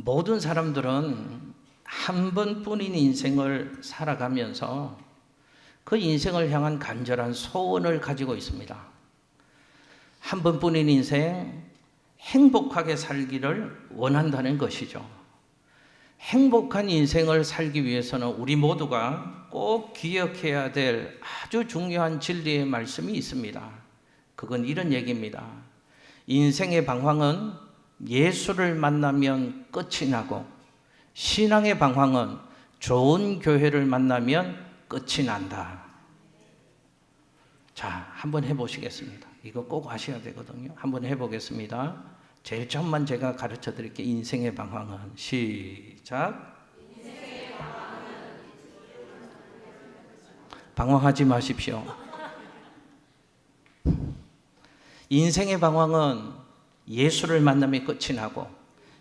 모든 사람들은 한 번뿐인 인생을 살아가면서 그 인생을 향한 간절한 소원을 가지고 있습니다. 한 번뿐인 인생, 행복하게 살기를 원한다는 것이죠. 행복한 인생을 살기 위해서는 우리 모두가 꼭 기억해야 될 아주 중요한 진리의 말씀이 있습니다. 그건 이런 얘기입니다. 인생의 방황은 예수를 만나면 끝이 나고, 신앙의 방황은 좋은 교회를 만나면 끝이 난다. 자, 한번 해보시겠습니다. 이거 꼭 아셔야 되거든요. 한번 해보겠습니다. 제일 처음만 제가 가르쳐 드릴게요. 인생의 방황은. 시작. 방황하지 마십시오. 인생의 방황은 예수를 만나면 끝이 나고,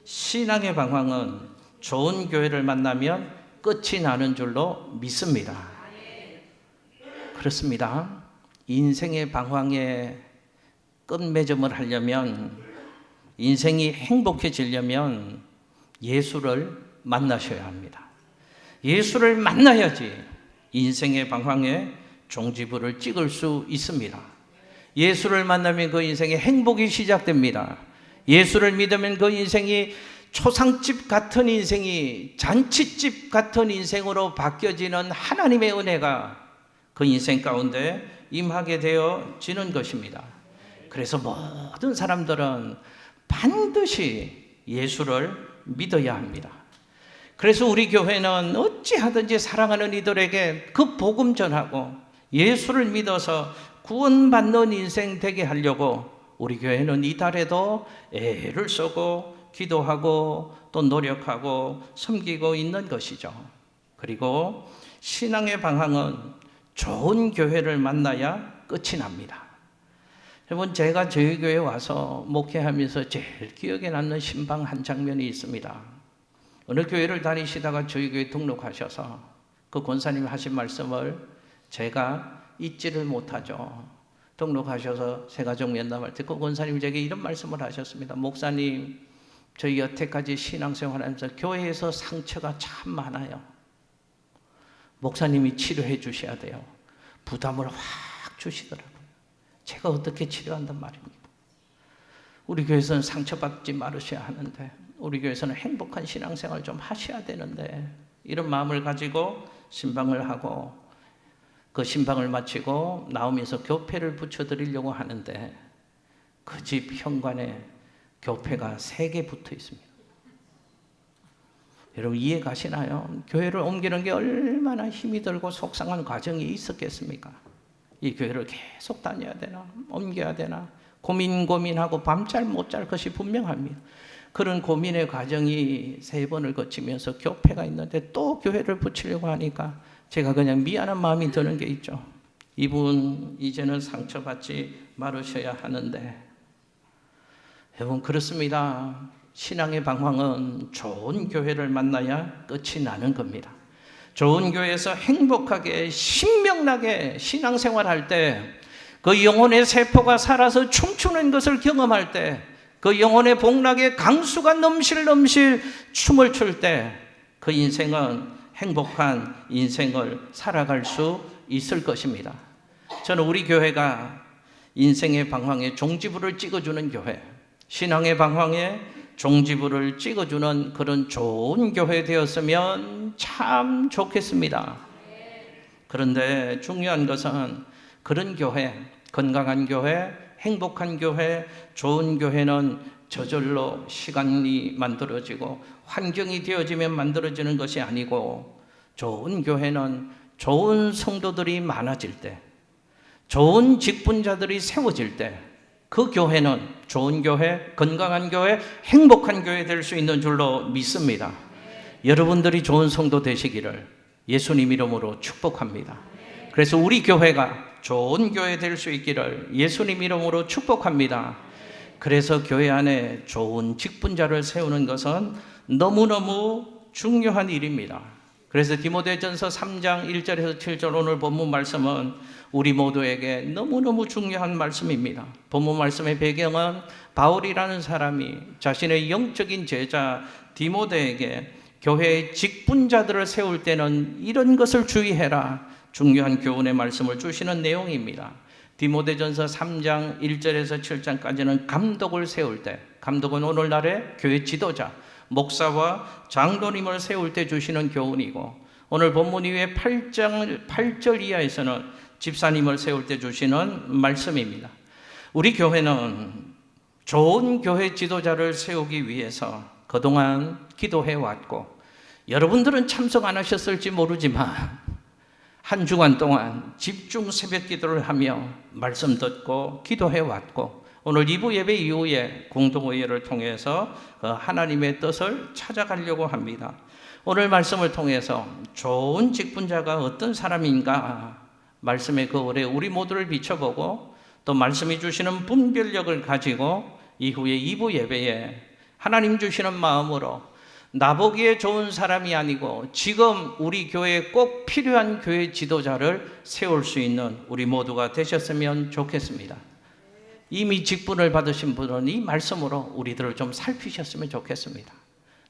신앙의 방황은 좋은 교회를 만나면 끝이 나는 줄로 믿습니다. 그렇습니다. 인생의 방황에 끝맺음을 하려면, 인생이 행복해지려면 예수를 만나셔야 합니다. 예수를 만나야지 인생의 방황에 종지부를 찍을 수 있습니다. 예수를 만나면 그 인생의 행복이 시작됩니다. 예수를 믿으면 그 인생이 초상집 같은 인생이 잔치집 같은 인생으로 바뀌어지는 하나님의 은혜가 그 인생 가운데 임하게 되어지는 것입니다. 그래서 모든 사람들은 반드시 예수를 믿어야 합니다. 그래서 우리 교회는 어찌하든지 사랑하는 이들에게 그 복음 전하고 예수를 믿어서 구원받는 인생 되게 하려고 우리 교회는 이달에도 애를 쓰고 기도하고 또 노력하고 섬기고 있는 것이죠. 그리고 신앙의 방향은 좋은 교회를 만나야 끝이 납니다. 여러분, 제가 저희 교회에 와서 목회하면서 제일 기억에 남는 신방 한 장면이 있습니다. 어느 교회를 다니시다가 저희 교회에 등록하셔서 그 권사님이 하신 말씀을 제가 잊지를 못하죠. 등록하셔서 새가족 면담할 때 그 권사님이 제게 이런 말씀을 하셨습니다. 목사님, 저희 여태까지 신앙생활하면서 교회에서 상처가 참 많아요. 목사님이 치료해 주셔야 돼요. 부담을 확 주시더라고요. 제가 어떻게 치료한단 말입니까? 우리 교회에서는 상처받지 말으셔야 하는데, 우리 교회에서는 행복한 신앙생활 좀 하셔야 되는데, 이런 마음을 가지고 신방을 하고 그 신방을 마치고 나오면서 교패를 붙여드리려고 하는데 그 집 현관에 교패가 3개 붙어 있습니다. 여러분, 이해 가시나요? 교회를 옮기는 게 얼마나 힘이 들고 속상한 과정이 있었겠습니까? 이 교회를 계속 다녀야 되나? 옮겨야 되나? 고민하고 밤잘 못 잘 것이 분명합니다. 그런 고민의 과정이 3번을 거치면서 교패가 있는데 또 교회를 붙이려고 하니까 제가 그냥 미안한 마음이 드는 게 있죠. 이분 이제는 상처받지 말으셔야 하는데, 여러분, 그렇습니다. 신앙의 방황은 좋은 교회를 만나야 끝이 나는 겁니다. 좋은 교회에서 행복하게 신명나게 신앙생활할 때, 그 영혼의 세포가 살아서 춤추는 것을 경험할 때, 그 영혼의 복락의 강수가 넘실넘실 춤을 출 때, 그 인생은 행복한 인생을 살아갈 수 있을 것입니다. 저는 우리 교회가 인생의 방황에 종지부를 찍어주는 교회, 신앙의 방황에 종지부를 찍어주는 그런 좋은 교회 되었으면 참 좋겠습니다. 그런데 중요한 것은 그런 교회, 건강한 교회, 행복한 교회, 좋은 교회는 저절로 시간이 만들어지고 환경이 되어지면 만들어지는 것이 아니고, 좋은 교회는 좋은 성도들이 많아질 때, 좋은 직분자들이 세워질 때, 그 교회는 좋은 교회, 건강한 교회, 행복한 교회 될 수 있는 줄로 믿습니다. 여러분들이 좋은 성도 되시기를 예수님 이름으로 축복합니다. 그래서 우리 교회가 좋은 교회 될 수 있기를 예수님 이름으로 축복합니다. 그래서 교회 안에 좋은 직분자를 세우는 것은 너무너무 중요한 일입니다. 그래서 디모데전서 3장 1절에서 7절 오늘 본문 말씀은 우리 모두에게 너무너무 중요한 말씀입니다. 본문 말씀의 배경은 바울이라는 사람이 자신의 영적인 제자 디모데에게 교회의 직분자들을 세울 때는 이런 것을 주의해라, 중요한 교훈의 말씀을 주시는 내용입니다. 디모데전서 3장 1절에서 7장까지는 감독을 세울 때, 감독은 오늘날의 교회 지도자, 목사와 장로님을 세울 때 주시는 교훈이고, 오늘 본문 이후에 8절 이하에서는 집사님을 세울 때 주시는 말씀입니다. 우리 교회는 좋은 교회 지도자를 세우기 위해서 그동안 기도해 왔고, 여러분들은 참석 안 하셨을지 모르지만 한 주간 동안 집중 새벽 기도를 하며 말씀 듣고 기도해 왔고, 오늘 2부 예배 이후에 공동의회를 통해서 하나님의 뜻을 찾아가려고 합니다. 오늘 말씀을 통해서 좋은 직분자가 어떤 사람인가, 말씀의 그 오래 우리 모두를 비춰보고 또 말씀이 주시는 분별력을 가지고 이후에 2부 예배에 하나님 주시는 마음으로 나보기에 좋은 사람이 아니고 지금 우리 교회에 꼭 필요한 교회 지도자를 세울 수 있는 우리 모두가 되셨으면 좋겠습니다. 이미 직분을 받으신 분은 이 말씀으로 우리들을 좀 살피셨으면 좋겠습니다.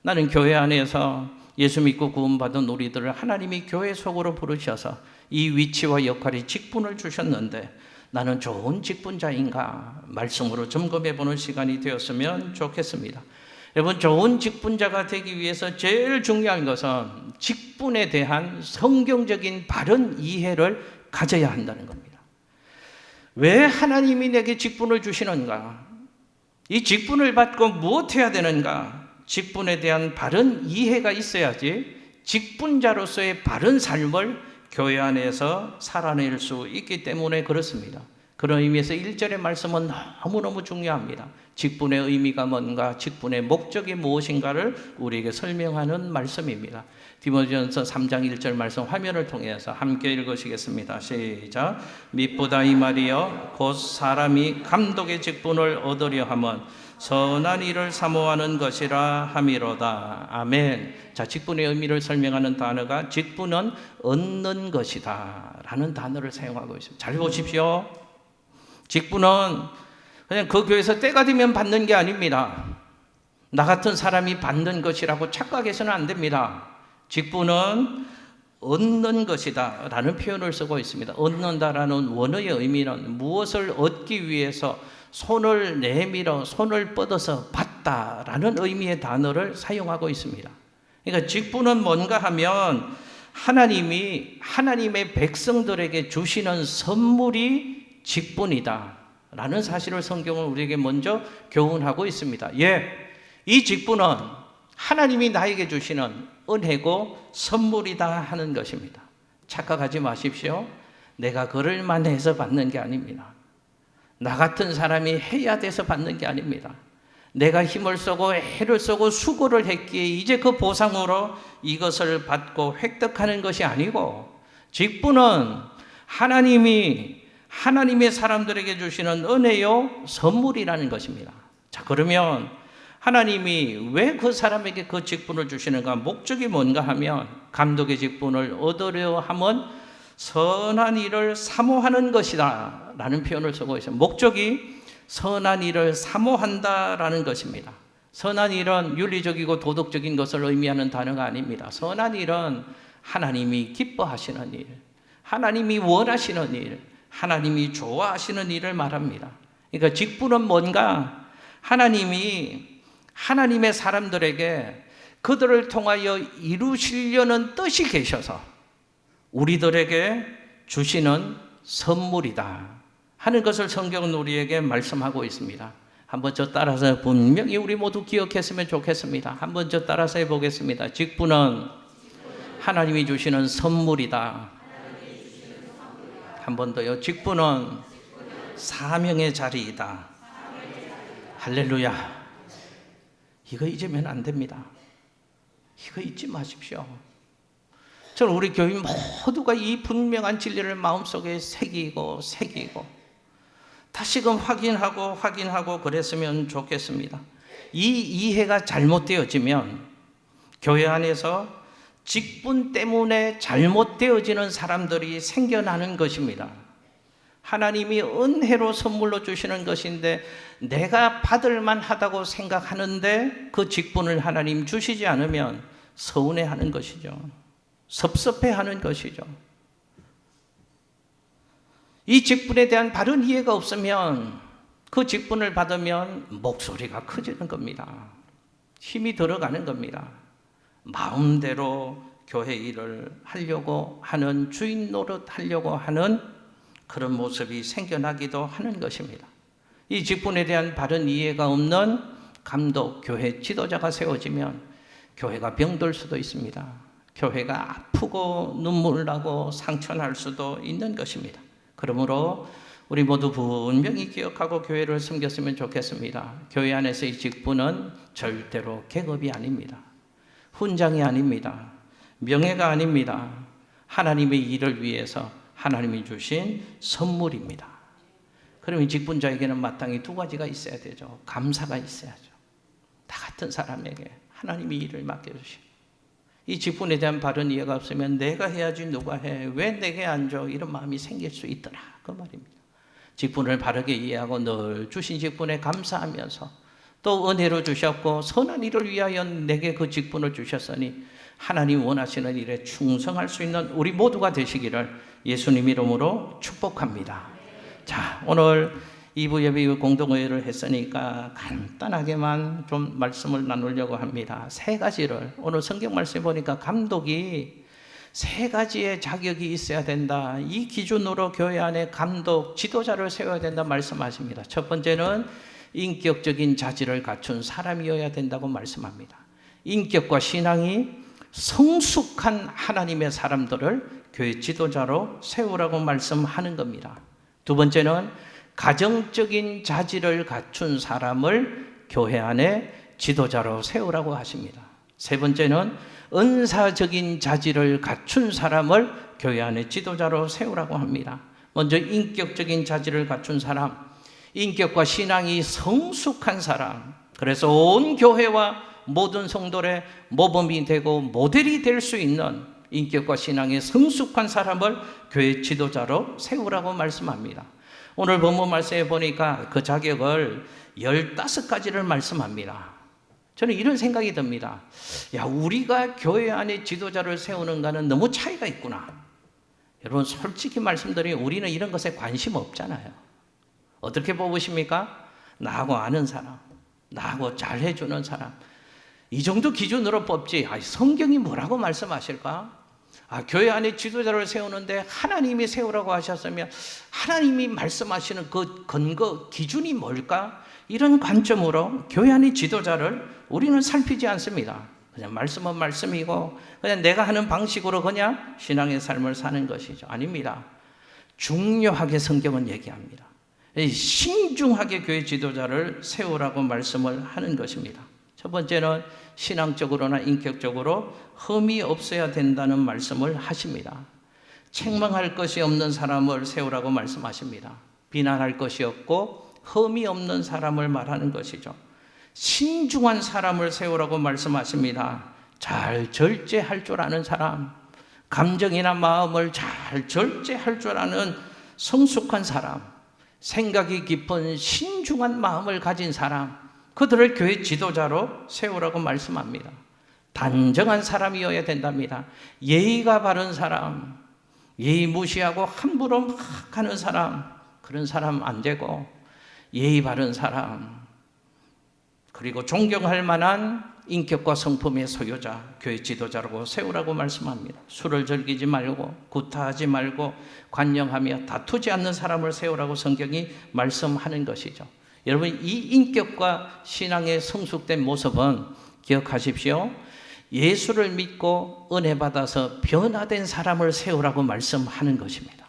나는 교회 안에서 예수 믿고 구원받은 우리들을 하나님이 교회 속으로 부르셔서 이 위치와 역할이 직분을 주셨는데 나는 좋은 직분자인가 말씀으로 점검해 보는 시간이 되었으면 좋겠습니다. 여러분, 좋은 직분자가 되기 위해서 제일 중요한 것은 직분에 대한 성경적인 바른 이해를 가져야 한다는 겁니다. 왜 하나님이 내게 직분을 주시는가? 이 직분을 받고 무엇 해야 되는가? 직분에 대한 바른 이해가 있어야지 직분자로서의 바른 삶을 교회 안에서 살아낼 수 있기 때문에 그렇습니다. 그런 의미에서 1절의 말씀은 너무너무 중요합니다. 직분의 의미가 뭔가, 직분의 목적이 무엇인가를 우리에게 설명하는 말씀입니다. 디모데전서 3장 1절 말씀 화면을 통해서 함께 읽으시겠습니다. 시작. mit보다 이 말이여 곧 사람이 감독의 직분을 얻으려 함은 선한 일을 사모하는 것이라 함이로다. 아멘. 자, 직분의 의미를 설명하는 단어가 직분은 얻는 것이다 라는 단어를 사용하고 있습니다. 잘 보십시오. 직분은 그냥 그 교회에서 때가 되면 받는 게 아닙니다. 나 같은 사람이 받는 것이라고 착각해서는 안 됩니다. 직분은 얻는 것이다 라는 표현을 쓰고 있습니다. 얻는다라는 원어의 의미는 무엇을 얻기 위해서 손을 내밀어 손을 뻗어서 받다라는 의미의 단어를 사용하고 있습니다. 그러니까 직분은 뭔가 하면 하나님이 하나님의 백성들에게 주시는 선물이 직분이다 라는 사실을 성경은 우리에게 먼저 교훈하고 있습니다. 이 직분은 하나님이 나에게 주시는 은혜고 선물이다 하는 것입니다. 착각하지 마십시오. 내가 그럴 만해서 받는 게 아닙니다. 나 같은 사람이 해야 돼서 받는 게 아닙니다. 내가 힘을 쓰고 애를 쓰고 수고를 했기에 이제 그 보상으로 이것을 받고 획득하는 것이 아니고, 직분은 하나님이 하나님의 사람들에게 주시는 은혜요 선물이라는 것입니다. 자, 그러면 하나님이 왜 그 사람에게 그 직분을 주시는가? 목적이 뭔가 하면 감독의 직분을 얻으려 함은 선한 일을 사모하는 것이다 라는 표현을 쓰고 있어요. 목적이 선한 일을 사모한다라는 것입니다. 선한 일은 윤리적이고 도덕적인 것을 의미하는 단어가 아닙니다. 선한 일은 하나님이 기뻐하시는 일, 하나님이 원하시는 일, 하나님이 좋아하시는 일을 말합니다. 그러니까 직분은 뭔가 하나님이 하나님의 사람들에게 그들을 통하여 이루시려는 뜻이 계셔서 우리들에게 주시는 선물이다 하는 것을 성경은 우리에게 말씀하고 있습니다. 한번 저 따라서 분명히 우리 모두 기억했으면 좋겠습니다. 한번 저 따라서 해보겠습니다. 직분은 하나님이 주시는 선물이다. 한 번 더요. 직분은 사명의 자리이다. 할렐루야. 이거 잊으면 안 됩니다. 이거 잊지 마십시오. 저는 우리 교인 모두가 이 분명한 진리를 마음속에 새기고 다시금 확인하고 그랬으면 좋겠습니다. 이 이해가 잘못되어지면 교회 안에서 직분 때문에 잘못되어지는 사람들이 생겨나는 것입니다. 하나님이 은혜로 선물로 주시는 것인데 내가 받을 만하다고 생각하는데 그 직분을 하나님 주시지 않으면 서운해하는 것이죠. 섭섭해하는 것이죠. 이 직분에 대한 바른 이해가 없으면 그 직분을 받으면 목소리가 커지는 겁니다. 힘이 들어가는 겁니다. 마음대로 교회 일을 하려고 하는, 주인 노릇 하려고 하는 그런 모습이 생겨나기도 하는 것입니다. 이 직분에 대한 바른 이해가 없는 감독, 교회 지도자가 세워지면 교회가 병들 수도 있습니다. 교회가 아프고 눈물 나고 상처날 수도 있는 것입니다. 그러므로 우리 모두 분명히 기억하고 교회를 섬겼으면 좋겠습니다. 교회 안에서의 직분은 절대로 계급이 아닙니다. 훈장이 아닙니다. 명예가 아닙니다. 하나님의 일을 위해서 하나님이 주신 선물입니다. 그러면 직분자에게는 마땅히 두 가지가 있어야 되죠. 감사가 있어야죠. 다 같은 사람에게 하나님이 일을 맡겨주시고, 이 직분에 대한 바른 이해가 없으면 내가 해야지 누가 해, 왜 내게 안 줘, 이런 마음이 생길 수 있더라, 그 말입니다. 직분을 바르게 이해하고 늘 주신 직분에 감사하면서 또 은혜로 주셨고 선한 일을 위하여 내게 그 직분을 주셨으니 하나님 원하시는 일에 충성할 수 있는 우리 모두가 되시기를 예수님 이름으로 축복합니다. 자, 오늘 2부 예배 공동의회를 했으니까 간단하게만 좀 말씀을 나누려고 합니다. 세 가지를, 오늘 성경 말씀에 보니까 감독이 세 가지의 자격이 있어야 된다. 이 기준으로 교회 안에 감독, 지도자를 세워야 된다 말씀하십니다. 첫 번째는 인격적인 자질을 갖춘 사람이어야 된다고 말씀합니다. 인격과 신앙이 성숙한 하나님의 사람들을 교회 지도자로 세우라고 말씀하는 겁니다. 두 번째는 가정적인 자질을 갖춘 사람을 교회 안에 지도자로 세우라고 하십니다. 세 번째는 은사적인 자질을 갖춘 사람을 교회 안에 지도자로 세우라고 합니다. 먼저 인격적인 자질을 갖춘 사람, 인격과 신앙이 성숙한 사람, 그래서 온 교회와 모든 성도의 모범이 되고 모델이 될 수 있는 인격과 신앙이 성숙한 사람을 교회 지도자로 세우라고 말씀합니다. 오늘 본문 말씀에 보니까 그 자격을 15가지를 말씀합니다. 저는 이런 생각이 듭니다. 야, 우리가 교회 안에 지도자를 세우는가는 너무 차이가 있구나. 여러분, 솔직히 말씀드리면 우리는 이런 것에 관심 없잖아요. 어떻게 뽑으십니까? 나하고 아는 사람, 나하고 잘해주는 사람, 이 정도 기준으로 뽑지. 성경이 뭐라고 말씀하실까? 교회 안에 지도자를 세우는데 하나님이 세우라고 하셨으면 하나님이 말씀하시는 그 근거, 기준이 뭘까? 이런 관점으로 교회 안의 지도자를 우리는 살피지 않습니다. 그냥 말씀은 말씀이고 그냥 내가 하는 방식으로 그냥 신앙의 삶을 사는 것이죠. 아닙니다. 중요하게 성경은 얘기합니다. 신중하게 교회 지도자를 세우라고 말씀을 하는 것입니다. 첫 번째는 신앙적으로나 인격적으로 흠이 없어야 된다는 말씀을 하십니다. 책망할 것이 없는 사람을 세우라고 말씀하십니다. 비난할 것이 없고 흠이 없는 사람을 말하는 것이죠. 신중한 사람을 세우라고 말씀하십니다. 잘 절제할 줄 아는 사람, 감정이나 마음을 잘 절제할 줄 아는 성숙한 사람, 생각이 깊은 신중한 마음을 가진 사람, 그들을 교회 지도자로 세우라고 말씀합니다. 단정한 사람이어야 된답니다. 예의가 바른 사람, 예의 무시하고 함부로 막 하는 사람, 그런 사람 안 되고 예의 바른 사람, 그리고 존경할 만한 인격과 성품의 소유자, 교회 지도자라고 세우라고 말씀합니다. 술을 즐기지 말고 구타하지 말고 관용하며 다투지 않는 사람을 세우라고 성경이 말씀하는 것이죠. 여러분, 이 인격과 신앙의 성숙된 모습은 기억하십시오. 예수를 믿고 은혜 받아서 변화된 사람을 세우라고 말씀하는 것입니다.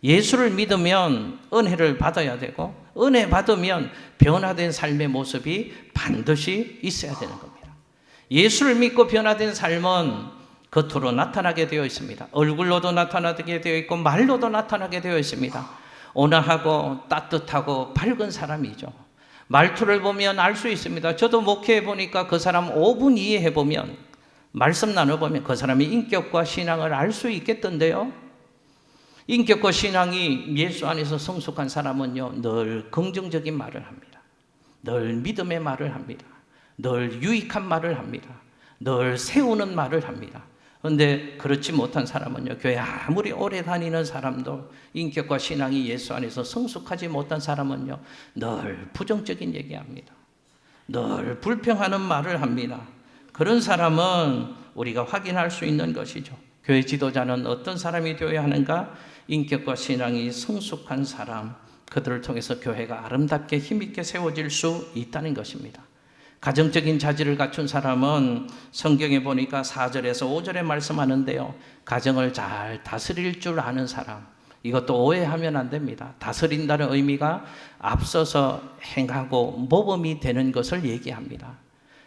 예수를 믿으면 은혜를 받아야 되고 은혜 받으면 변화된 삶의 모습이 반드시 있어야 되는 겁니다. 예수를 믿고 변화된 삶은 겉으로 나타나게 되어 있습니다. 얼굴로도 나타나게 되어 있고 말로도 나타나게 되어 있습니다. 온화하고 따뜻하고 밝은 사람이죠. 말투를 보면 알 수 있습니다. 저도 목회해 보니까 그 사람 5분 이해해 보면 말씀 나눠보면 그 사람의 인격과 신앙을 알 수 있겠던데요. 인격과 신앙이 예수 안에서 성숙한 사람은요, 늘 긍정적인 말을 합니다. 늘 믿음의 말을 합니다. 늘 유익한 말을 합니다. 늘 세우는 말을 합니다. 그런데 그렇지 못한 사람은요, 교회 아무리 오래 다니는 사람도 인격과 신앙이 예수 안에서 성숙하지 못한 사람은요, 늘 부정적인 얘기합니다. 늘 불평하는 말을 합니다. 그런 사람은 우리가 확인할 수 있는 것이죠. 교회 지도자는 어떤 사람이 되어야 하는가? 인격과 신앙이 성숙한 사람, 그들을 통해서 교회가 아름답게 힘있게 세워질 수 있다는 것입니다. 가정적인 자질을 갖춘 사람은 성경에 보니까 4절에서 5절에 말씀하는데요, 가정을 잘 다스릴 줄 아는 사람, 이것도 오해하면 안 됩니다. 다스린다는 의미가 앞서서 행하고 모범이 되는 것을 얘기합니다.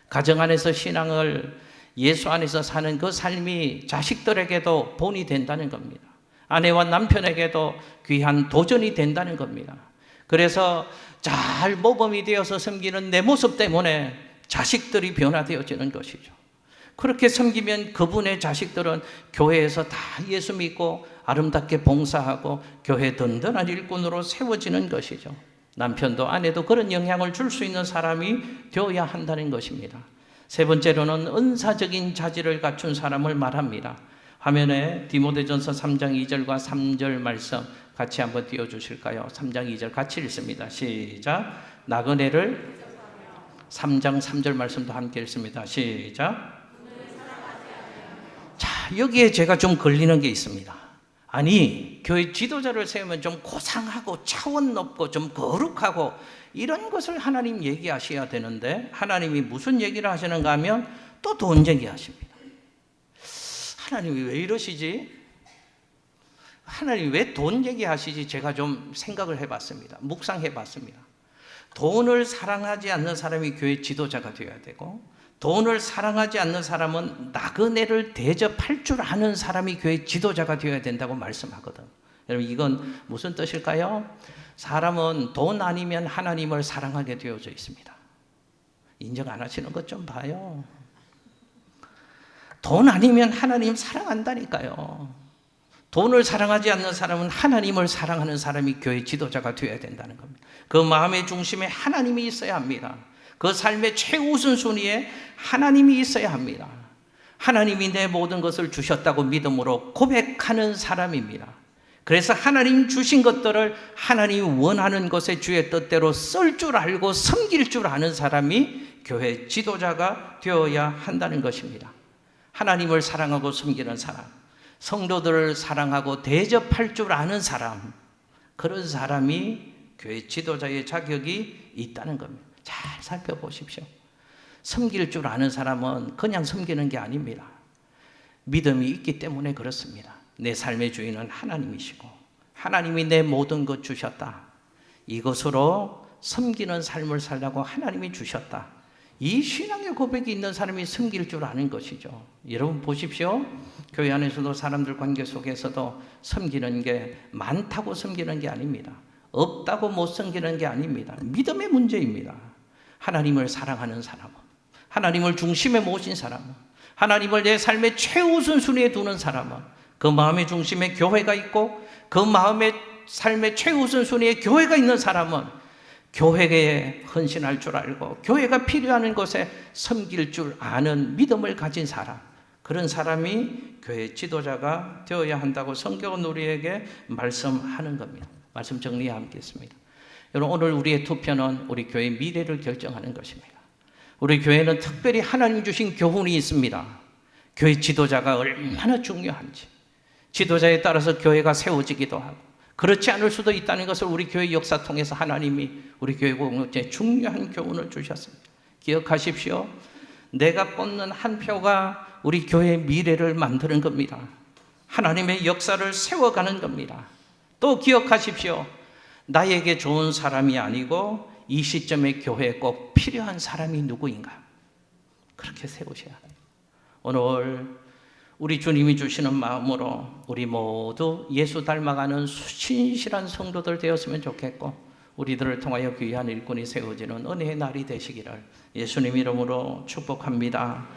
가정 안에서 신앙을 예수 안에서 사는 그 삶이 자식들에게도 본이 된다는 겁니다. 아내와 남편에게도 귀한 도전이 된다는 겁니다. 그래서 잘 모범이 되어서 섬기는 내 모습 때문에 자식들이 변화되어지는 것이죠. 그렇게 섬기면 그분의 자식들은 교회에서 다 예수 믿고 아름답게 봉사하고 교회 든든한 일꾼으로 세워지는 것이죠. 남편도 아내도 그런 영향을 줄 수 있는 사람이 되어야 한다는 것입니다. 세 번째로는 은사적인 자질을 갖춘 사람을 말합니다. 화면에 디모데전서 3장 2절과 3절 말씀 같이 한번 띄워주실까요? 3장 2절 같이 읽습니다. 시작. 나그네를 3장 3절 말씀도 함께 읽습니다. 시작. 자, 여기에 제가 좀 걸리는 게 있습니다. 아니, 교회 지도자를 세우면 좀 고상하고 차원 높고 좀 거룩하고 이런 것을 하나님 얘기하셔야 되는데 하나님이 무슨 얘기를 하시는가 하면 또 돈 얘기하십니다. 하나님이 왜 이러시지? 하나님이 왜 돈 얘기하시지? 제가 좀 생각을 해봤습니다. 묵상해봤습니다. 돈을 사랑하지 않는 사람이 교회 지도자가 되어야 되고, 돈을 사랑하지 않는 사람은 나그네를 대접할 줄 아는 사람이 교회 지도자가 되어야 된다고 말씀하거든. 여러분, 이건 무슨 뜻일까요? 사람은 돈 아니면 하나님을 사랑하게 되어져 있습니다. 인정 안 하시는 것 좀 봐요. 돈 아니면 하나님 사랑한다니까요. 돈을 사랑하지 않는 사람은 하나님을 사랑하는 사람이 교회 지도자가 되어야 된다는 겁니다. 그 마음의 중심에 하나님이 있어야 합니다. 그 삶의 최우선순위에 하나님이 있어야 합니다. 하나님이 내 모든 것을 주셨다고 믿음으로 고백하는 사람입니다. 그래서 하나님 주신 것들을 하나님이 원하는 것에 주의 뜻대로 쓸 줄 알고 섬길 줄 아는 사람이 교회 지도자가 되어야 한다는 것입니다. 하나님을 사랑하고 섬기는 사람, 성도들을 사랑하고 대접할 줄 아는 사람, 그런 사람이 교회 지도자의 자격이 있다는 겁니다. 잘 살펴보십시오. 섬길 줄 아는 사람은 그냥 섬기는 게 아닙니다. 믿음이 있기 때문에 그렇습니다. 내 삶의 주인은 하나님이시고 하나님이 내 모든 것 주셨다. 이것으로 섬기는 삶을 살라고 하나님이 주셨다. 이 신앙의 고백이 있는 사람이 섬길 줄 아는 것이죠. 여러분 보십시오. 교회 안에서도 사람들 관계 속에서도 섬기는 게 많다고 섬기는 게 아닙니다. 없다고 못 섬기는 게 아닙니다. 믿음의 문제입니다. 하나님을 사랑하는 사람은, 하나님을 중심에 모신 사람은, 하나님을 내 삶의 최우선 순위에 두는 사람은, 그 마음의 중심에 교회가 있고 그 마음의 삶의 최우선 순위에 교회가 있는 사람은 교회에 헌신할 줄 알고 교회가 필요한 곳에 섬길 줄 아는 믿음을 가진 사람, 그런 사람이 교회 지도자가 되어야 한다고 성경은 우리에게 말씀하는 겁니다. 말씀 정리하겠습니다. 여러분, 오늘 우리의 투표는 우리 교회의 미래를 결정하는 것입니다. 우리 교회는 특별히 하나님 주신 교훈이 있습니다. 교회 지도자가 얼마나 중요한지, 지도자에 따라서 교회가 세워지기도 하고 그렇지 않을 수도 있다는 것을 우리 교회 역사 통해서 하나님이 우리 교회 공동체에 중요한 교훈을 주셨습니다. 기억하십시오. 내가 뽑는 한 표가 우리 교회의 미래를 만드는 겁니다. 하나님의 역사를 세워가는 겁니다. 또 기억하십시오. 나에게 좋은 사람이 아니고 이 시점에 교회에 꼭 필요한 사람이 누구인가, 그렇게 세우셔야 합니다. 오늘 우리 주님이 주시는 마음으로 우리 모두 예수 닮아가는 신실한 성도들 되었으면 좋겠고, 우리들을 통하여 귀한 일꾼이 세워지는 은혜의 날이 되시기를 예수님 이름으로 축복합니다.